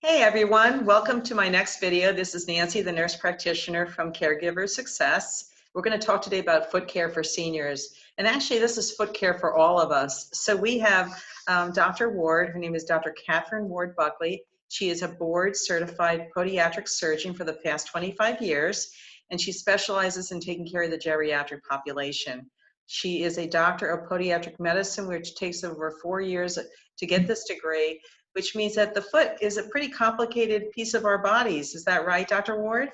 Hey everyone, welcome to my next video. This is Nancy, the nurse practitioner from Caregiver Success. We're going to talk today about foot care for seniors. And actually this is foot care for all of us. So we have Dr. Ward, her name is Dr. Katherine Ward Buckley. She is a board certified podiatric surgeon for the past 25 years, and she specializes in taking care of the geriatric population. She is a doctor of podiatric medicine, which takes over 4 years to get this degree, which means that the foot is a pretty complicated piece of our bodies. Is that right, Dr. Ward?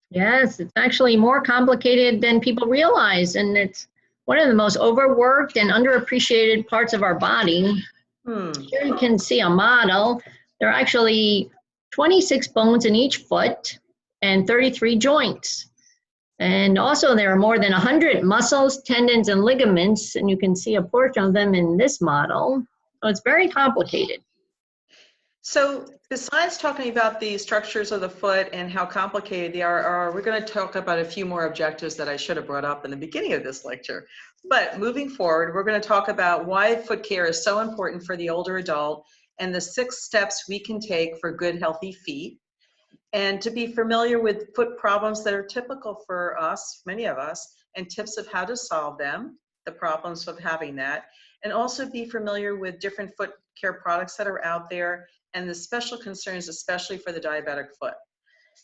Yes, it's actually more complicated than people realize, and it's one of the most overworked and underappreciated parts of our body. Here you can see a model. There are actually 26 bones in each foot and 33 joints. And also there are more than 100 muscles, tendons, and ligaments, and you can see a portion of them in this model. So it's very complicated. So besides talking about the structures of the foot and how complicated they are, we're going to talk about a few more objectives that I should have brought up in the beginning of this lecture. But moving forward, we're going to talk about why foot care is so important for the older adult and the 6 steps we can take for good, healthy feet. And to be familiar with foot problems that are typical for us, many of us, and tips of how to solve them, the problems of having that, and also be familiar with different foot care products that are out there and the special concerns, especially for the diabetic foot.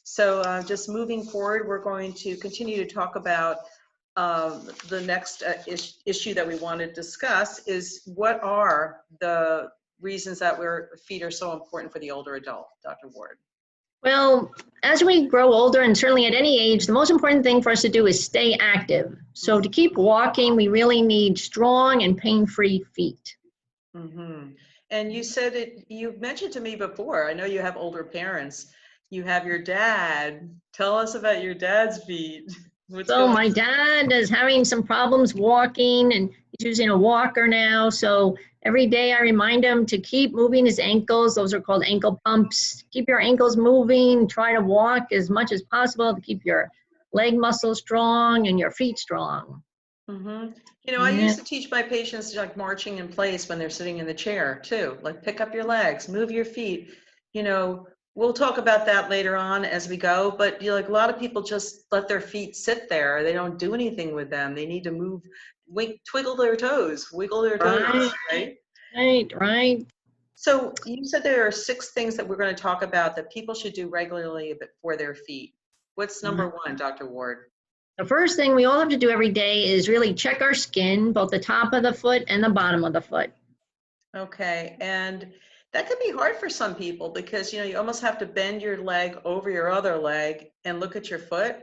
So just moving forward, we're going to continue to talk about the next issue that we want to discuss is what are the reasons that feet are so important for the older adult, Dr. Ward? Well, as we grow older, and certainly at any age, the most important thing for us to do is stay active. So to keep walking, we really need strong and pain-free feet. Mm-hmm. And you said it, you mentioned to me before, I know you have older parents. You have your dad. Tell us about your dad's feet. So my dad is having some problems walking, and he's using a walker now. So every day I remind him to keep moving his ankles. Those are called ankle pumps. Keep your ankles moving. Try to walk as much as possible to keep your leg muscles strong and your feet strong. Mm-hmm. You know, I used to teach my patients like marching in place when they're sitting in the chair too. Like pick up your legs, move your feet. You know, we'll talk about that later on as we go, but you know, like a lot of people just let their feet sit there. They don't do anything with them. They need to move, twiddle their toes, wiggle their toes, right? Right. So you said there are 6 things that we're going to talk about that people should do regularly for their feet. What's number 1, Dr. Ward? The first thing we all have to do every day is really check our skin, both the top of the foot and the bottom of the foot. Okay, and that can be hard for some people because, you know, you almost have to bend your leg over your other leg and look at your foot.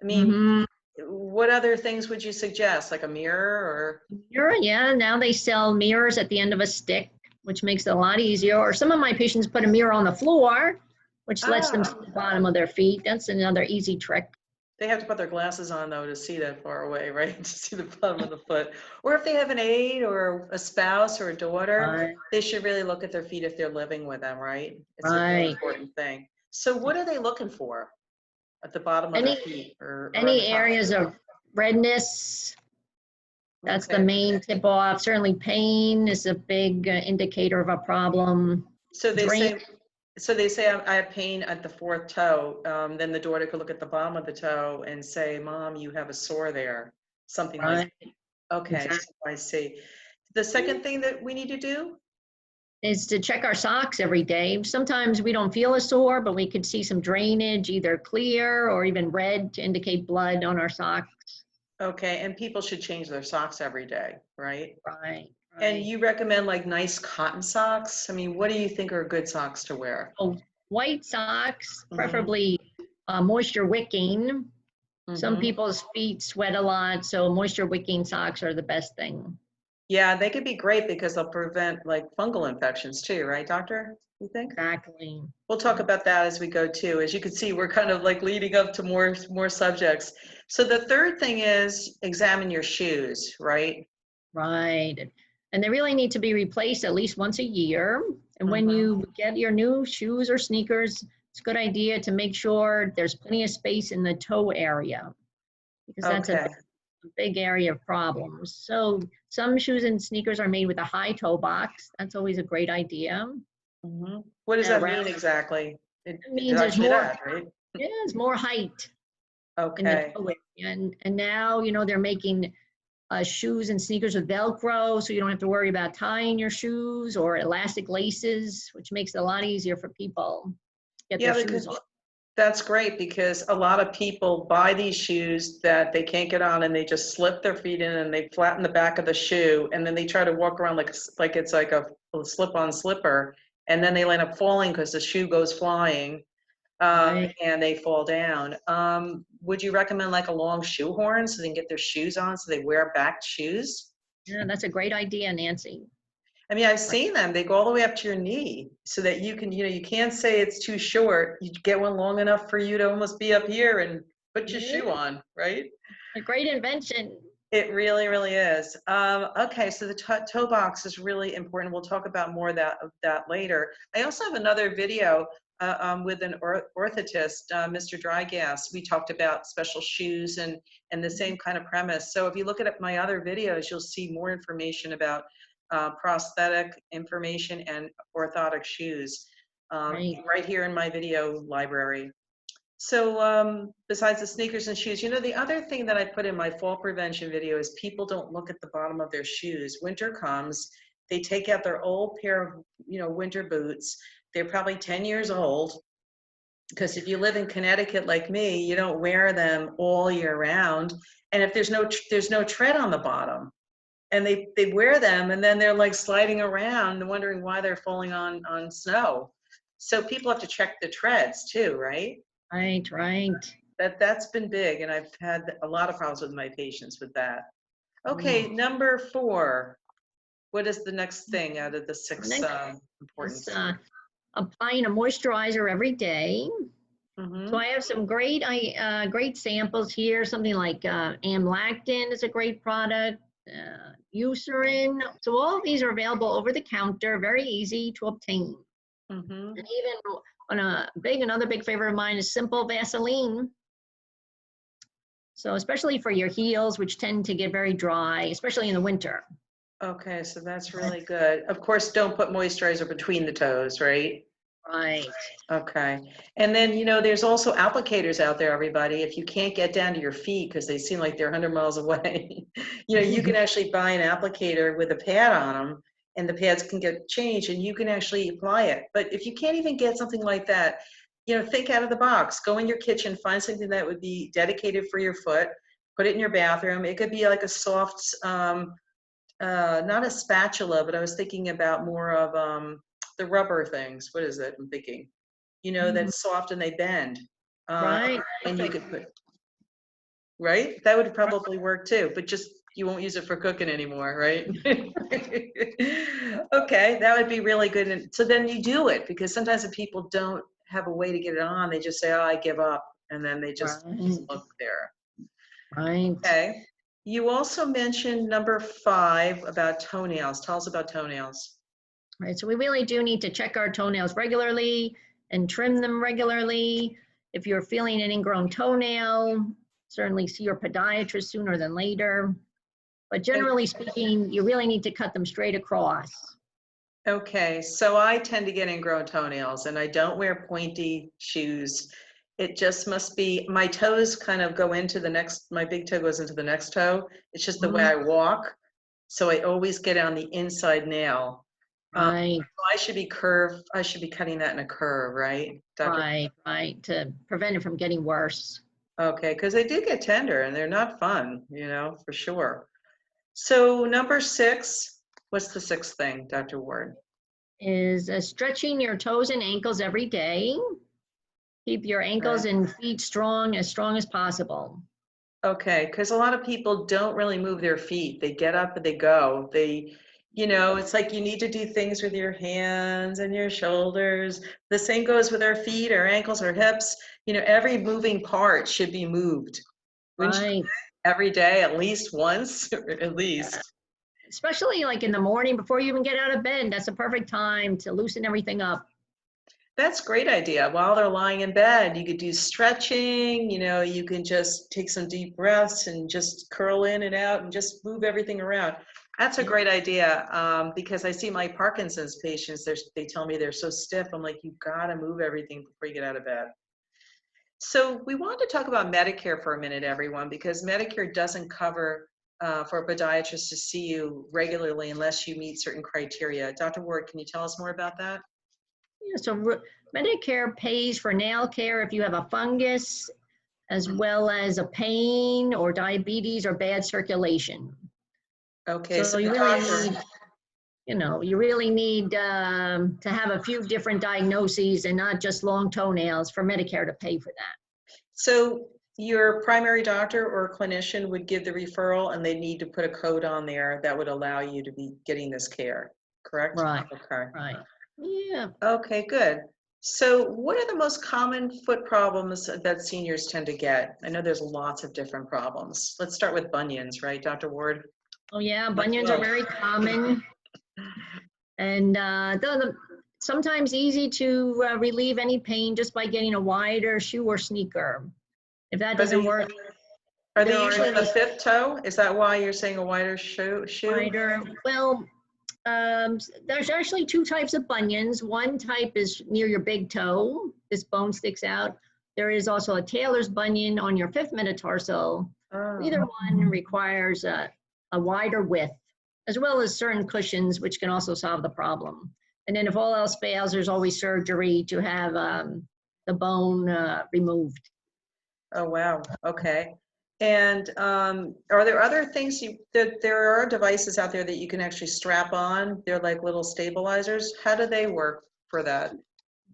I mean, what other things would you suggest, like a mirror or? Mirror, yeah, now they sell mirrors at the end of a stick, which makes it a lot easier. Or some of my patients put a mirror on the floor, which lets them see the bottom of their feet. That's another easy trick. They have to put their glasses on, though, to see that far away, right? To see the bottom of the foot. Or if they have an aide or a spouse or a daughter, they should really look at their feet if they're living with them, right? It's a really important thing. So what are they looking for at the bottom of their feet? Or any areas of redness, that's the main tip off. Certainly pain is a big indicator of a problem. So they say I have pain at the 4th toe. Then the daughter could look at the bottom of the toe and say, Mom, you have a sore there. Something like that. Okay, exactly. So I see. The second thing that we need to do is to check our socks every day. Sometimes we don't feel a sore, but we could see some drainage, either clear or even red, to indicate blood on our socks. Okay, and people should change their socks every day, right? Right. And you recommend like nice cotton socks? I mean, what do you think are good socks to wear? Oh, white socks, preferably moisture wicking. Some people's feet sweat a lot, so moisture wicking socks are the best thing. Yeah, they could be great because they'll prevent like fungal infections too, right, doctor? You think? Exactly. We'll talk about that as we go too. As you can see, we're kind of like leading up to more subjects. So the third thing is examine your shoes, right? Right. And they really need to be replaced at least once a year. And when you get your new shoes or sneakers, it's a good idea to make sure there's plenty of space in the toe area, because that's a big area of problems. So some shoes and sneakers are made with a high toe box. That's always a great idea. What does that around. mean exactly? It It's means there's actually more, that, right? yeah, there's more height in the Okay. toe area. And now, you know, they're making shoes and sneakers with Velcro, so you don't have to worry about tying your shoes, or elastic laces, which makes it a lot easier for people to get Yeah, their shoes because on. that's great because a lot of people buy these shoes that they can't get on and they just slip their feet in and they flatten the back of the shoe and then they try to walk around like it's like a slip-on slipper and then they end up falling because the shoe goes flying Right. and they fall down. Would you recommend like a long shoehorn so they can get their shoes on so they wear backed shoes? Yeah, that's a great idea, Nancy. I mean, I've Right. seen them. They go all the way up to your knee so that you can, you can't say it's too short. You get one long enough for you to almost be up here and put your Yeah, shoe on, right? a great invention. It really, really is. Okay, so the toe box is really important. We'll talk about more of that later. I also have another video with an orthotist, Mr. Drygas. We talked about special shoes and the same kind of premise. So if you look at my other videos, you'll see more information about prosthetic information and orthotic shoes Right. right here in my video library. So besides the sneakers and shoes, the other thing that I put in my fall prevention video is people don't look at the bottom of their shoes. Winter comes, they take out their old pair of, winter boots. They're probably 10 years old because if you live in Connecticut like me, you don't wear them all year round. And if there's no tread on the bottom, and they wear them and then they're like sliding around and wondering why they're falling on snow. So people have to check the treads too, right? Right, right. That's been big, and I've had a lot of problems with my patients with that. Okay, Mm. number 4. What is the next thing out of the 6 Next is importance? applying a moisturizer every day. So Mm-hmm. I have some great samples here. Something like amlactin is a great product. Eucerin. So all of these are available over the counter, very easy to obtain. Mm-hmm. And even another big favorite of mine is simple Vaseline. So especially for your heels, which tend to get very dry, especially in the winter. Okay, so that's really good. Of course, don't put moisturizer between the toes, right? Right. Okay. And then, there's also applicators out there, everybody. If you can't get down to your feet because they seem like they're 100 miles away, you can actually buy an applicator with a pad on them and the pads can get changed and you can actually apply it. But if you can't even get something like that, think out of the box. Go in your kitchen, find something that would be dedicated for your foot, put it in your bathroom. It could be like a soft, not a spatula, but I was thinking about more of the rubber things. What is it? I'm thinking. That's soft and they bend. Right. And you could put, right? That would probably work too, but just you won't use it for cooking anymore, right? Okay, that would be really good. And so then you do it because sometimes if people don't have a way to get it on, they just say, oh, I give up. And then they just Right. look there. Right. Okay. You also mentioned number 5 about toenails. Tell us about toenails. Right. So we really do need to check our toenails regularly and trim them regularly. If you're feeling an ingrown toenail, certainly see your podiatrist sooner than later. But generally speaking, you really need to cut them straight across. Okay, so I tend to get ingrown toenails and I don't wear pointy shoes. It just must be, my toes kind of go into my big toe goes into the next toe. It's just the way I walk. So I always get on the inside nail. Right, I should be cutting that in a curve, right, Dr.? right, to prevent it from getting worse. Okay, because they do get tender and they're not fun, for sure. So number 6, what's the 6th thing, Dr. Ward? Is stretching your toes and ankles every day. Keep your ankles and feet strong as possible. Okay, because a lot of people don't really move their feet. They get up and they go. It's like you need to do things with your hands and your shoulders. The same goes with our feet, our ankles, our hips. Every moving part should be moved. Right. Every day, at least once, at least. Especially like in the morning before you even get out of bed. That's a perfect time to loosen everything up. That's a great idea. While they're lying in bed, you could do stretching, you can just take some deep breaths and just curl in and out and just move everything around. That's a great idea, because I see my Parkinson's patients, they tell me they're so stiff. I'm like, you gotta move everything before you get out of bed. So we want to talk about Medicare for a minute, everyone, because Medicare doesn't cover for a podiatrist to see you regularly unless you meet certain criteria. Dr. Ward, can you tell us more about that? Yeah, so Medicare pays for nail care if you have a fungus, as well as a pain or diabetes or bad circulation. Okay, so you the really doctor, need, you really need to have a few different diagnoses and not just long toenails for Medicare to pay for that. so your primary doctor or clinician would give the referral and they need to put a code on there that would allow you to be getting this care, correct? Right, Okay. right. Yeah. Okay, good. So what are the most common foot problems that seniors tend to get? I know there's lots of different problems. Let's start with bunions, right, Dr. Ward? Oh yeah, bunions are very common. And sometimes easy to relieve any pain just by getting a wider shoe or sneaker. If that doesn't work, Are there they are usually in the fifth toe? Is that why you're saying a wider shoe? wider. Well, there's actually two types of bunions. One type is near your big toe. This bone sticks out. There is also a tailor's bunion on your fifth metatarsal. Oh. Either one requires a wider width, as well as certain cushions, which can also solve the problem. And then if all else fails, there's always surgery to have the bone removed. Oh, wow. Okay. And are there other things that there are devices out there that you can actually strap on? They're like little stabilizers. How do they work for that?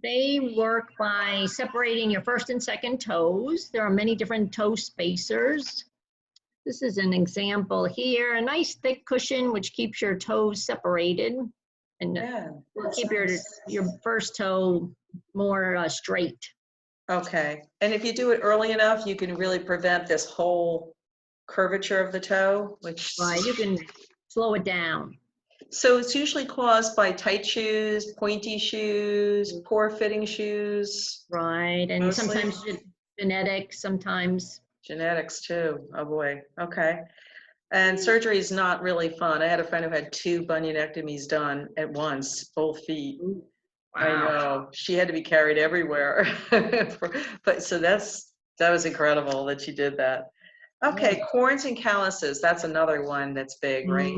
They work by separating your first and second toes. There are many different toe spacers. This is an example here, a nice thick cushion which keeps your toes separated and will keep your first toe more straight. Okay. And if you do it early enough, you can really prevent this whole curvature of the toe, which Right, you can slow it down. So it's usually caused by tight shoes, pointy shoes, poor fitting shoes. Right, and Mostly? sometimes genetics, sometimes. Genetics too. Oh boy. Okay. And surgery is not really fun. I had a friend who had 2 bunionectomies done at once, both feet. Wow. I know. She had to be carried everywhere. But so that was incredible that she did that. Okay, Yeah. corns and calluses. That's another one that's big, right?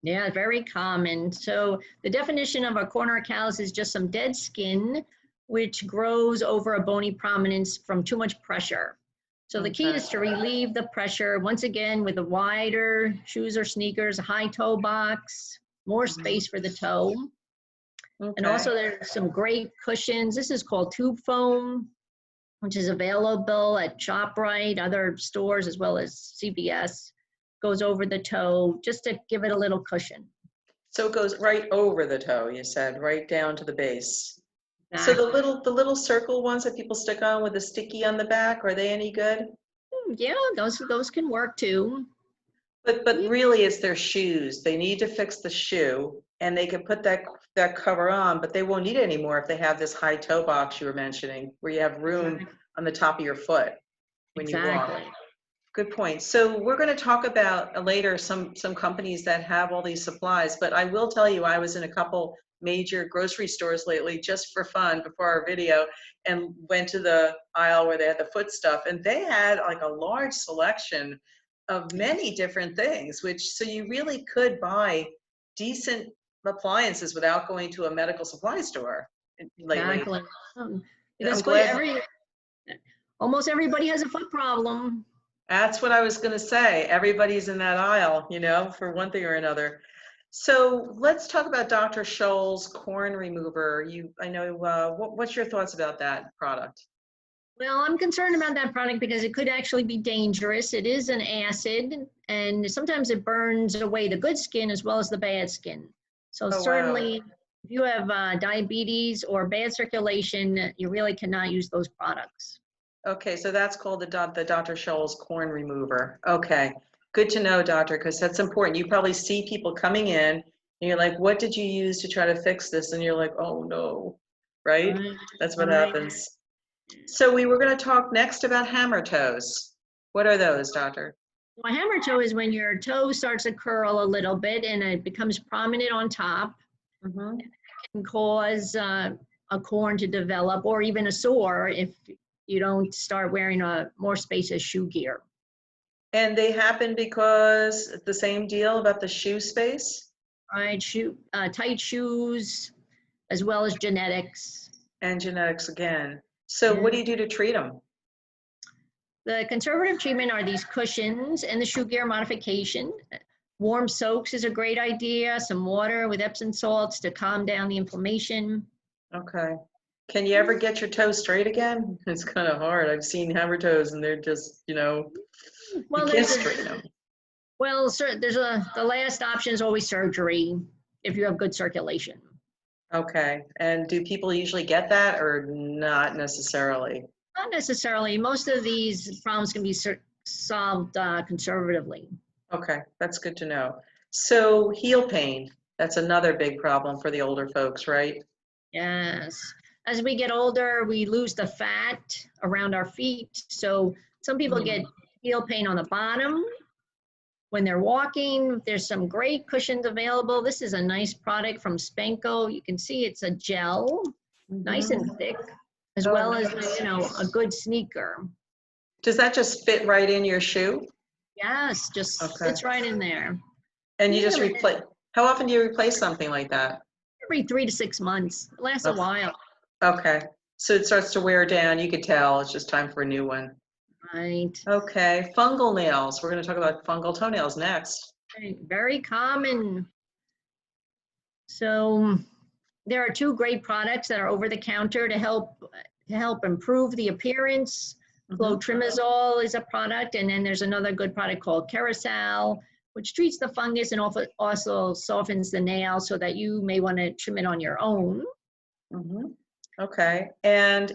Yeah, very common. So the definition of a corn or callus is just some dead skin which grows over a bony prominence from too much pressure. So the key is to relieve the pressure, once again, with a wider shoes or sneakers, a high toe box, more space for the toe. And also there's some great cushions. This is called tube foam, which is available at ShopRite, other stores, as well as CVS. Goes over the toe just to give it a little cushion. So it goes right over the toe, you said, right down to the base. Exactly. So the little circle ones that people stick on with a sticky on the back, are they any good? Yeah, those can work too. But really it's their shoes. They need to fix the shoe and they can put that cover on, but they won't need it anymore if they have this high toe box you were mentioning, where you have room on the top of your foot when you walk. Good point. So we're going to talk about later some companies that have all these supplies, but I will tell you I was in a couple major grocery stores lately just for fun before our video and went to the aisle where they had the foot stuff and they had like a large selection of many different things, so you really could buy decent appliances without going to a medical supply store lately. Exactly. Because almost everybody has a foot problem. That's what I was going to say. Everybody's in that aisle, for one thing or another. So let's talk about Dr. Scholl's corn remover. What's your thoughts about that product? Well, I'm concerned about that product because it could actually be dangerous. It is an acid, and sometimes it burns away the good skin as well as the bad skin. So certainly, if you have diabetes or bad circulation, you really cannot use those products. Okay, so that's called the Dr. Scholl's corn remover. Okay, good to know, doctor, because that's important. You probably see people coming in, and you're like, what did you use to try to fix this? And you're like, oh no, right? That's what happens. So we were going to talk next about Hammertoes. What are those, doctor? Well, a hammer toe is when your toe starts to curl a little bit and it becomes prominent on top. Mm-hmm. Can cause a corn to develop or even a sore if you don't start wearing a more spacious shoe gear. And they happen because the same deal about the shoe space? Right, tight shoes, as well as genetics. And genetics again. So Yeah. what do you do to treat them? The conservative treatment are these cushions and the shoe gear modification. Warm soaks is a great idea, some water with Epsom salts to calm down the inflammation. Okay. Can you ever get your toes straight again? It's kind of hard. I've seen hammer toes and they're just, Well, you can't straighten them. Well, the last option is always surgery if you have good circulation. Okay. And do people usually get that or not necessarily? Not necessarily. Most of these problems can be solved conservatively. Okay, that's good to know. So heel pain, that's another big problem for the older folks, right? Yes. As we get older, we lose the fat around our feet. So some people get heel pain on the bottom when they're walking. There's some great cushions available. This is a nice product from Spanko. You can see it's a gel, nice and thick, as well as, a good sneaker. Does that just fit right in your shoe? Yes, just fits right in there. And you just replace, how often do you replace something like that? Every 3 to 6 months. It lasts a while. Okay, so it starts to wear down. You could tell it's just time for a new one. Right. Okay, fungal nails. We're going to talk about fungal toenails next. Very common. So there are 2 great products that are over the counter to help improve the appearance. Clotrimazole is a product, and then there's another good product called Carousel, which treats the fungus and also softens the nail so that you may want to trim it on your own. Okay, and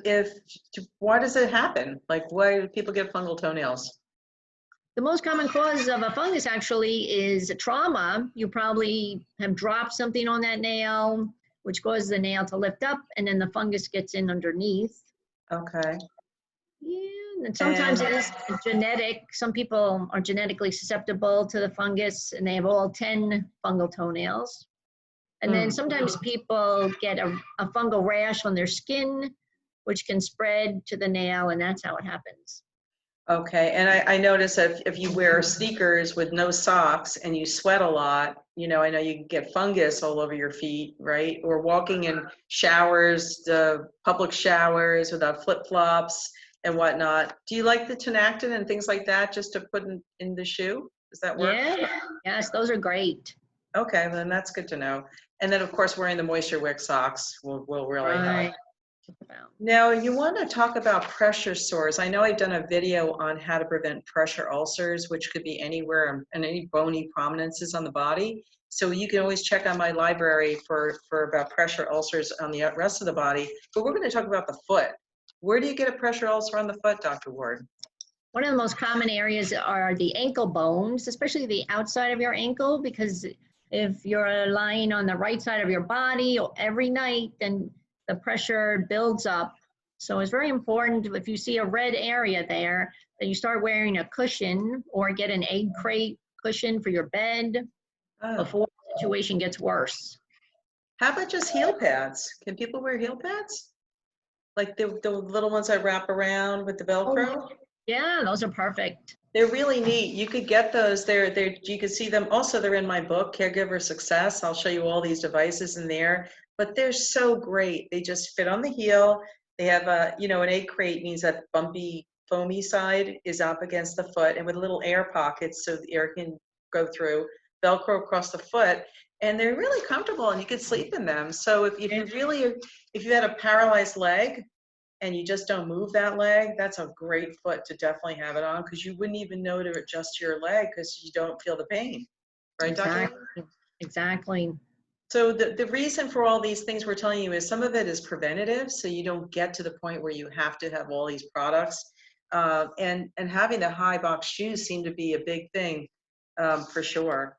why does it happen? Like, why do people get fungal toenails? The most common cause of a fungus actually is trauma. You probably have dropped something on that nail, which causes the nail to lift up, and then the fungus gets in underneath. Okay. Yeah, and sometimes it is genetic. Some people are genetically susceptible to the fungus, and they have all 10 fungal toenails. And then sometimes people get a fungal rash on their skin, which can spread to the nail, and that's how it happens. Okay, and I notice if you wear sneakers with no socks and you sweat a lot, I know you can get fungus all over your feet, right? Or walking in showers, the public showers without flip-flops and whatnot. Do you like the tenactin and things like that just to put in the shoe? Does that work? Yeah, yes, those are great. Okay, then that's good to know. And then, of course, wearing the Moisture Wick socks will really help. Now, you want to talk about pressure sores. I know I've done a video on how to prevent pressure ulcers, which could be anywhere and any bony prominences on the body. So you can always check on my library for about pressure ulcers on the rest of the body. But we're going to talk about the foot. Where do you get a pressure ulcer on the foot, Dr. Ward? One of the most common areas are the ankle bones, especially the outside of your ankle, because if you're lying on the right side of your body every night, then the pressure builds up. So it's very important if you see a red area there that you start wearing a cushion or get an egg crate cushion for your bed before the situation gets worse. How about just heel pads? Can people wear heel pads? Like the little ones I wrap around with the Velcro? Yeah, those are perfect. They're really neat. You could get those. You can see them. Also, they're in my book, Caregiver Success. I'll show you all these devices in there. But they're so great. They just fit on the heel. They have an egg crate means that bumpy, foamy side is up against the foot, and with little air pockets so the air can go through. Velcro across the foot, and they're really comfortable, and you can sleep in them. So if you had a paralyzed leg, and you just don't move that leg, that's a great foot to definitely have it on, because you wouldn't even know to adjust your leg because you don't feel the pain. Right, Dr.? Exactly. So the reason for all these things we're telling you is some of it is preventative, so you don't get to the point where you have to have all these products. And having the high box shoes seem to be a big thing for sure.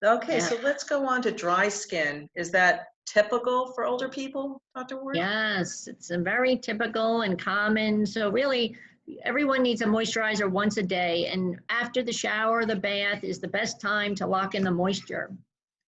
Okay, so let's go on to dry skin. Is that typical for older people, Dr. Ward? Yes, it's a very typical and common. So really, everyone needs a moisturizer once a day, and after the shower or the bath is the best time to lock in the moisture.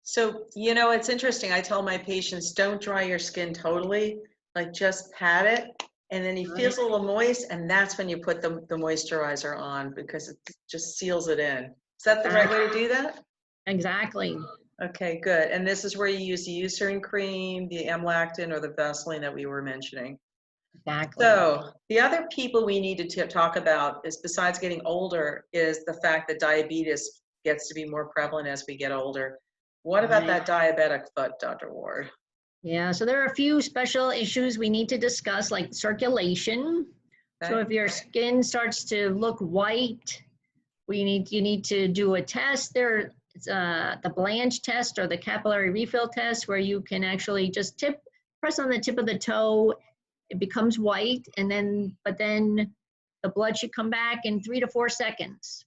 So, it's interesting. I tell my patients, don't dry your skin totally, like just pat it, and then it feels a little moist, and that's when you put the moisturizer on, because it just seals it in. Is that the right way to do that? Exactly. Okay, good. And this is where you use the Eucerin cream, the amlactin, or the Vaseline that we were mentioning. Exactly. So the other people we need to talk about is, besides getting older, is the fact that diabetes gets to be more prevalent as we get older. What about that diabetic foot, Dr. Ward? Yeah, so there are a few special issues we need to discuss, like circulation. Okay. So if your skin starts to look white, you need to do a test. It's the Blanche test or the capillary refill test, where you can actually just press on the tip of the toe. It becomes white, but then the blood should come back in 3 to 4 seconds.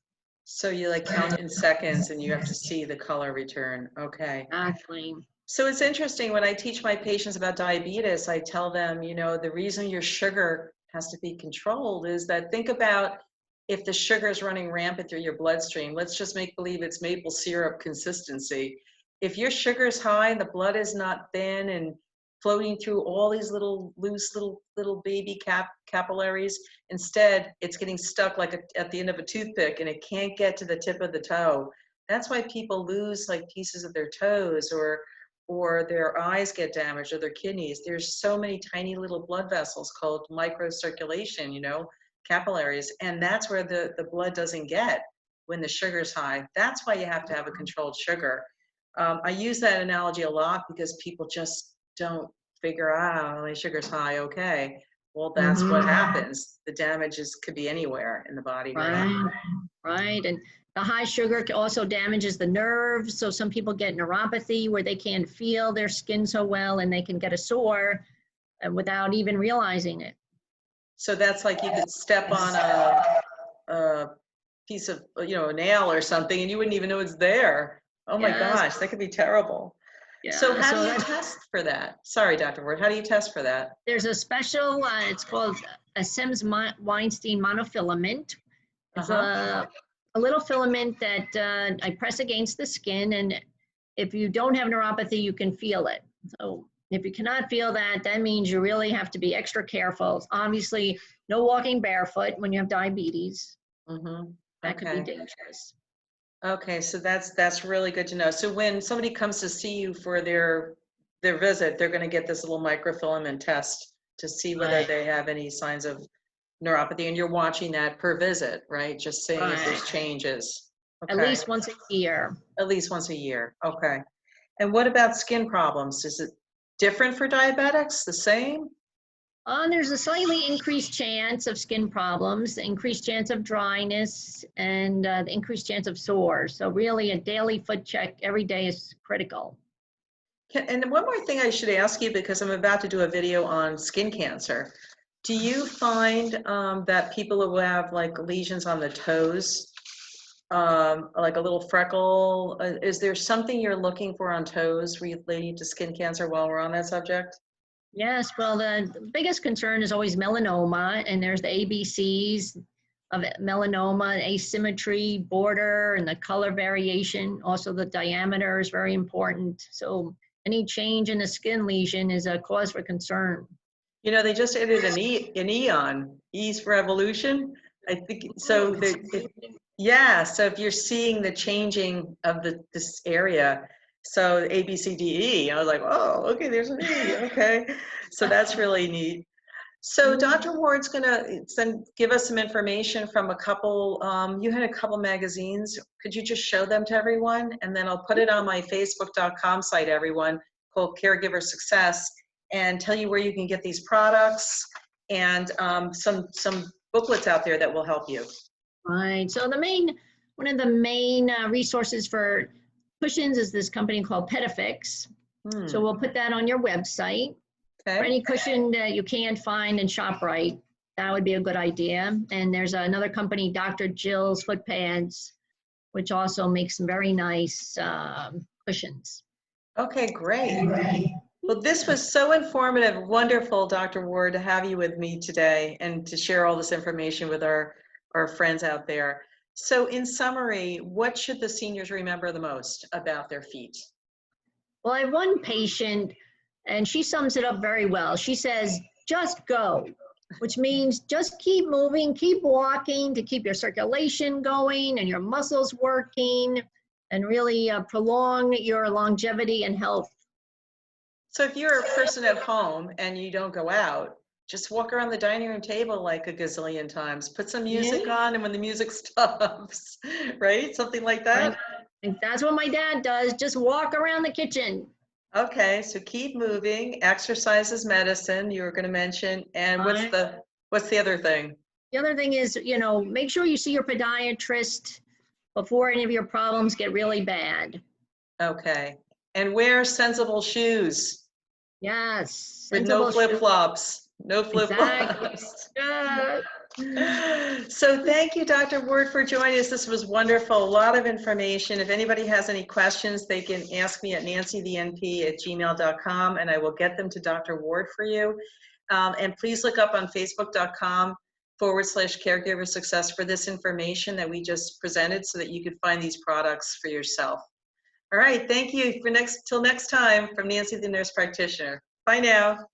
So you like count in seconds and you have to see the color return. Okay. Exactly. So it's interesting, when I teach my patients about diabetes, I tell them, the reason your sugar has to be controlled is that, think about if the sugar is running rampant through your bloodstream. Let's just make believe it's maple syrup consistency. If your sugar is high and the blood is not thin and floating through all these little loose little baby capillaries, instead it's getting stuck like at the end of a toothpick, and it can't get to the tip of the toe. That's why people lose like pieces of their toes, or their eyes get damaged, or their kidneys. There's so many tiny little blood vessels called microcirculation, capillaries, and that's where the blood doesn't get when the sugar's high. That's why you have to have a controlled sugar. I use that analogy a lot because people just don't figure out, my sugar's high, okay. Well, that's what happens. The damage could be anywhere in the body. Right. And the high sugar also damages the nerves. So some people get neuropathy, where they can't feel their skin so well, and they can get a sore without even realizing it. So that's like you could step on a piece of, a nail or something, and you wouldn't even know it's there. Oh my gosh, that could be terrible. Yeah. So how do you test for that? Sorry, Dr. Ward, how do you test for that? There's a special, it's called a Sims-Weinstein monofilament. It's a little filament that I press against the skin, and if you don't have neuropathy, you can feel it. So if you cannot feel that, that means you really have to be extra careful. Obviously, no walking barefoot when you have diabetes. That could be dangerous. Okay, so that's really good to know. So when somebody comes to see you for their visit, they're going to get this little microfilament test to see whether they have any signs of neuropathy, and you're watching that per visit, right? Just seeing if there's changes. Okay. At least once a year. At least once a year. Okay. And what about skin problems? Is it different for diabetics? The same? There's a slightly increased chance of skin problems, the increased chance of dryness, and the increased chance of sores. So really, a daily foot check every day is critical. And one more thing I should ask you, because I'm about to do a video on skin cancer. Do you find that people who have like lesions on the toes, like a little freckle, is there something you're looking for on toes relating to skin cancer while we're on that subject? Yes, well, the biggest concern is always melanoma, and there's the ABCs of melanoma: asymmetry, border, and the color variation. Also, the diameter is very important. So any change in the skin lesion is a cause for concern. They just added an E on, E's for evolution. I think so. So if you're seeing the changing of this area, so A, B, C, D, E, I was like, oh, okay, there's an E, okay. So that's really neat. So Dr. Ward's gonna give us some information from a couple, you had a couple magazines. Could you just show them to everyone? And then I'll put it on my facebook.com site, everyone, called Caregiver Success, and tell you where you can get these products, and some booklets out there that will help you. Right. So one of the main resources for cushions is this company called Petafix. So we'll put that on your website. For any cushion that you can't find in ShopRite, that would be a good idea. And there's another company, Dr. Jill's Foot Pads, which also makes some very nice cushions. Okay, great. Well, this was so informative, wonderful, Dr. Ward, to have you with me today and to share all this information with our friends out there. So in summary, what should the seniors remember the most about their feet? Well, I have one patient, and she sums it up very well. She says, just go, which means just keep moving, keep walking to keep your circulation going and your muscles working and really prolong your longevity and health. So if you're a person at home and you don't go out, just walk around the dining room table like a gazillion times. Put some music on, and when the music stops, right? Something like that. And that's what my dad does. Just walk around the kitchen. Okay, so keep moving. Exercise is medicine, you were going to mention. And what's the other thing? The other thing is, you know, make sure you see your podiatrist before any of your problems get really bad. Okay. And wear sensible shoes. Yes. With no flip-flops. No flip-flops. Exactly. So thank you, Dr. Ward, for joining us. This was wonderful. A lot of information. If anybody has any questions, they can ask me at nancythenp@gmail.com, and I will get them to Dr. Ward for you. And please look up on facebook.com/caregiver success for this information that we just presented so that you could find these products for yourself. All right, thank you. Till next time, from Nancy the Nurse Practitioner. Bye now.